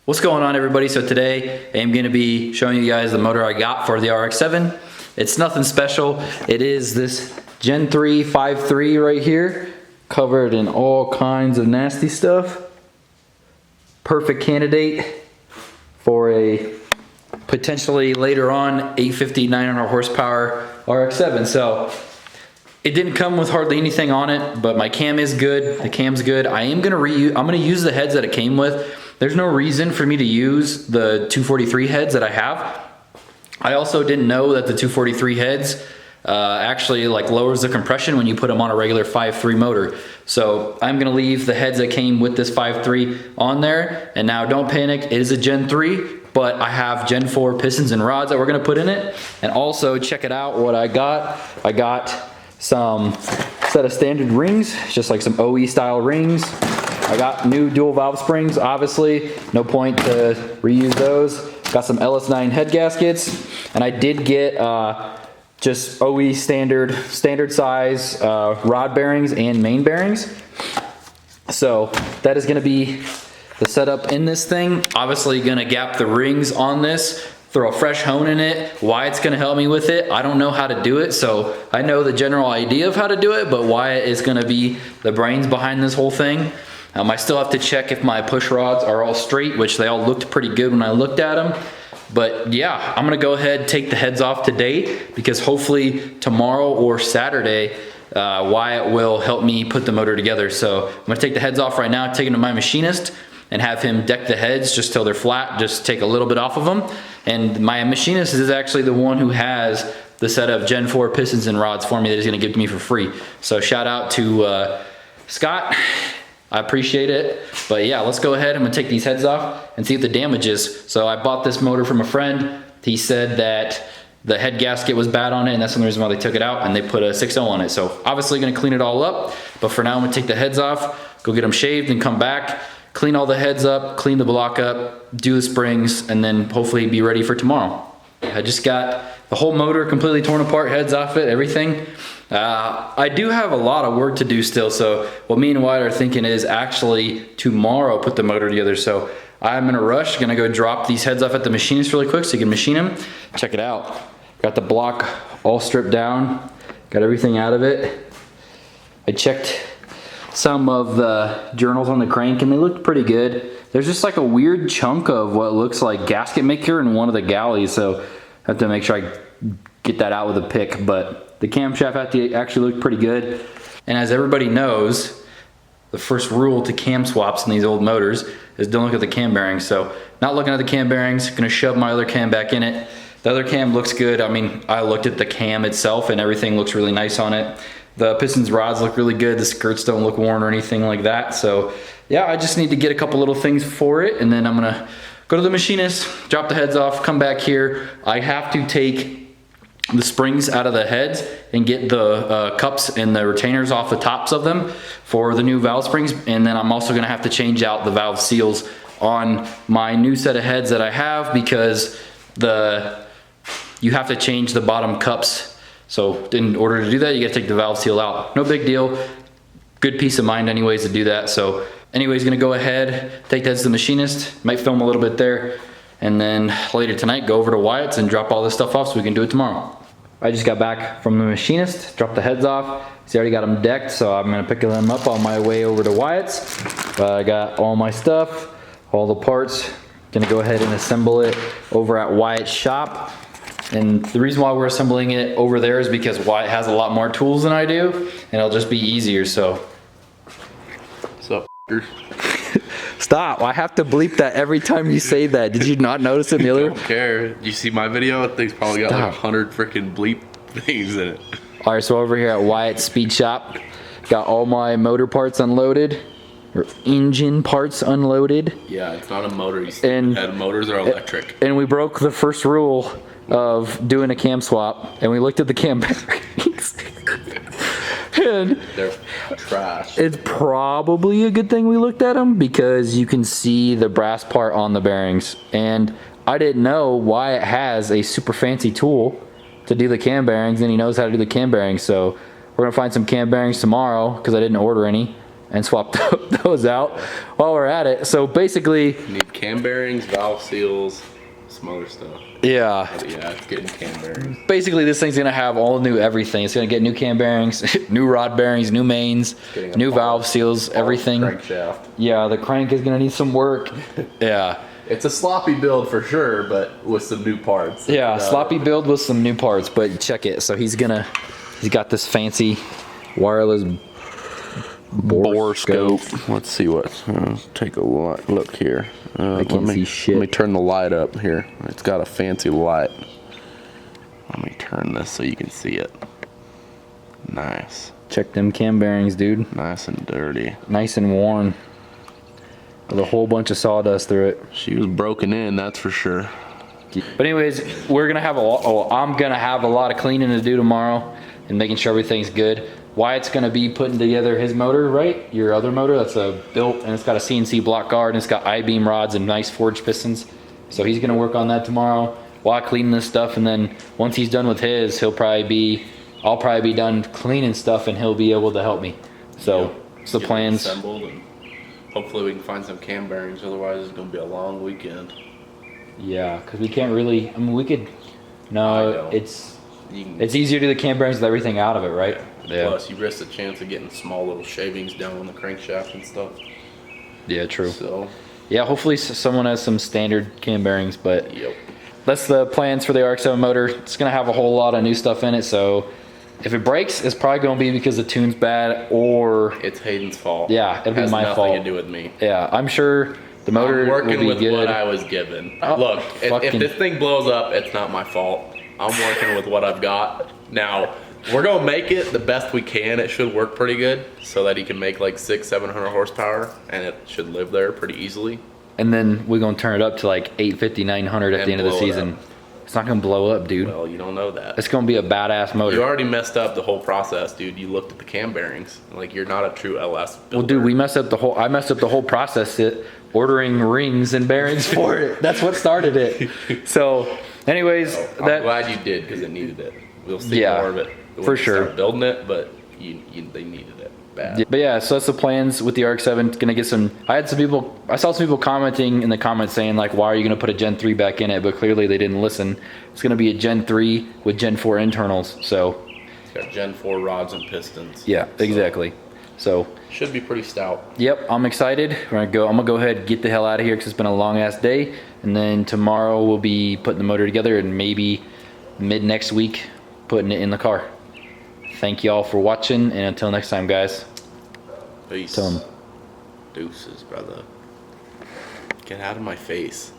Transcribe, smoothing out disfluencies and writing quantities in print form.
What's going on, everybody? So today I'm going to be showing you guys the motor I got for the RX7. It's nothing special. It is this Gen 3 5.3 right here, covered in all kinds of nasty stuff. Perfect candidate for a potentially later on 850 900 horsepower RX7. So it didn't come with hardly anything on it, but my cam is good. The cam's good. I'm gonna use the heads that it came with. There's no reason for me to use the 243 heads that I have. I also didn't know that the 243 heads actually like lowers the compression when you put them on a regular 5.3 motor. So I'm gonna leave the heads that came with this 5.3 on there. And now don't panic, it is a Gen 3, but I have Gen 4 pistons and rods that we're gonna put in it. And also check it out what I got. I got some set of standard rings, just like some OE style rings. I got new dual valve springs, obviously, no point to reuse those. Got some LS9 head gaskets, and I did get just OE standard size rod bearings and main bearings. So that is gonna be the setup in this thing. Obviously gonna gap the rings on this, throw a fresh hone in it. Wyatt's gonna help me with it. I don't know how to do it, so I know the general idea of how to do it, but Wyatt is gonna be the brains behind this whole thing. I still have to check if my push rods are all straight, which they all looked pretty good when I looked at them. But yeah, I'm gonna go ahead, take the heads off today, because hopefully tomorrow or Saturday, Wyatt will help me put the motor together. So I'm gonna take the heads off right now, take them to my machinist, and have him deck the heads just till they're flat, just take a little bit off of them. And my machinist is actually the one who has the set of Gen 4 pistons and rods for me that he's gonna give to me for free. So shout out to Scott. I appreciate it. But yeah, let's go ahead. I'm gonna take these heads off and see what the damage is. So I bought this motor from a friend. He said that the head gasket was bad on it, and that's the reason why they took it out, and they put a 6.0 on it. So obviously gonna clean it all up, but for now I'm gonna take the heads off, go get them shaved, and come back, clean all the heads up, clean the block up, do the springs, and then hopefully be ready for tomorrow. I just got the whole motor completely torn apart, heads off it, everything. I do have a lot of work to do still, so what me and Wyatt are thinking is actually tomorrow put the motor together. So I'm in a rush, gonna go drop these heads off at the machinist really quick so you can machine them. Check it out. Got the block all stripped down, got everything out of it. I checked some of the journals on the crank and they looked pretty good. There's just like a weird chunk of what looks like gasket maker in one of the galleys, so I have to make sure I get that out with a pick, but the camshaft actually looked pretty good. And as everybody knows, the first rule to cam swaps in these old motors is don't look at the cam bearings. So not looking at the cam bearings, gonna shove my other cam back in it. The other cam looks good. I mean, I looked at the cam itself and everything looks really nice on it. The pistons rods look really good. The skirts don't look worn or anything like that. So yeah, I just need to get a couple little things for it, and then I'm gonna go to the machinist, drop the heads off, come back here. I have to take the springs out of the heads and get the cups and the retainers off the tops of them for the new valve springs. And then I'm also gonna have to change out the valve seals on my new set of heads that I have, because you have to change the bottom cups. So in order to do that, you gotta take the valve seal out. No big deal. Good peace of mind anyways to do that. So anyways, gonna go ahead, take that to the machinist, might film a little bit there, and then later tonight go over to Wyatt's and drop all this stuff off so we can do it tomorrow. I just got back from the machinist, dropped the heads off. See, I already got them decked, so I'm gonna pick them up on my way over to Wyatt's. I got all my stuff, all the parts. Gonna go ahead and assemble it over at Wyatt's shop. And the reason why we're assembling it over there is because Wyatt has a lot more tools than I do, and it'll just be easier, so. What's up, f***ers? Stop, I have to bleep that every time you say that. Did you not notice it in the other? I don't care. You see my video? That thing's probably got Stop. like 100 freaking bleep things in it. All right, so over here at Wyatt's Speed Shop, got all my motor parts unloaded, or engine parts unloaded. Yeah, it's not a motor. And motors are electric. And we broke the first rule of doing a cam swap, and we looked at the cam bearings. And they're trash. it's probably a good thing we looked at them, because you can see the brass part on the bearings. And I didn't know Wyatt has a super fancy tool to do the cam bearings, and he knows how to do the cam bearings. So we're gonna find some cam bearings tomorrow, because I didn't order any. and swap those out while we're at it. So basically, You need cam bearings, valve seals, some other stuff. yeah, But yeah, it's getting cam bearings. basically this thing's gonna have all new everything. It's gonna get new cam bearings, new rod bearings, new mains, Getting a new power- valve seals, everything. Crankshaft. Yeah, the crank is gonna need some work. Yeah. It's a sloppy build for sure, but with some new parts. Yeah, sloppy build with some new parts, but check it. So he's got this fancy wireless bore scope. Let's see what. Take a look here. I can't see shit. Let me turn the light up here. It's got a fancy light. Let me turn this so you can see it. Nice. Check them cam bearings, dude. Nice and dirty. Nice and worn. With a whole bunch of sawdust through it. She was broken in, that's for sure. But anyways, we're gonna have I'm gonna have a lot of cleaning to do tomorrow and making sure everything's good. Wyatt's gonna be putting together his motor, right? Your other motor that's built, and it's got a CNC block guard, and it's got I-beam rods and nice forged pistons. So he's gonna work on that tomorrow while cleaning this stuff, and then once he's done with his, I'll probably be done cleaning stuff, and he'll be able to help me. So it's the Get it plans. assembled, and hopefully we can find some cam bearings, otherwise it's gonna be a long weekend. Yeah, because we can't really. I mean, we could. No, it's You can, easier to do the cam bearings with everything out of it, right? Plus, you risk the chance of getting small little shavings down on the crankshaft and stuff. Yeah, true. So, Yeah, hopefully someone has some standard cam bearings, but yep. that's the plans for the RX7 motor. It's gonna have a whole lot of new stuff in it, so if it breaks, it's probably gonna be because the tune's bad, or It's Hayden's fault. Yeah, it'll be Has my nothing fault. to do with me. yeah, I'm sure the motor I'm will working be with good. what I was given. Oh, Look, if fucking- this thing blows up, it's not my fault. I'm working with what I've got. Now, we're gonna make it the best we can. It should work pretty good, so that he can make like 600-700 horsepower, and it should live there pretty easily. And then we're gonna turn it up to like 850, 900 at And the end of the blow it season. It's not gonna blow up, dude. Well, you don't know that. It's gonna be a badass motor. You already messed up the whole process, dude. You looked at the cam bearings. Like, you're not a true LS builder. Well, dude, I messed up the whole process. Ordering rings and bearings for it. That's what started it. So, anyways, I'm glad you did, because it needed it. We'll see Yeah, more of it when for we sure. start building it, but they needed it bad. But yeah, so that's the plans with the RX7. It's gonna get some. I saw some people commenting in the comments saying like, "Why are you gonna put a Gen 3 back in it?" But clearly they didn't listen. It's gonna be a Gen 3 with Gen 4 internals. So It's got Gen 4 rods and pistons. yeah, exactly. So Should be pretty stout. yep, I'm excited. I'm gonna go ahead and get the hell out of here because it's been a long ass day. And then tomorrow we'll be putting the motor together, and maybe mid next week putting it in the car. Thank y'all for watching, and until next time, guys. Peace. Tell 'em. Deuces, brother. Get out of my face.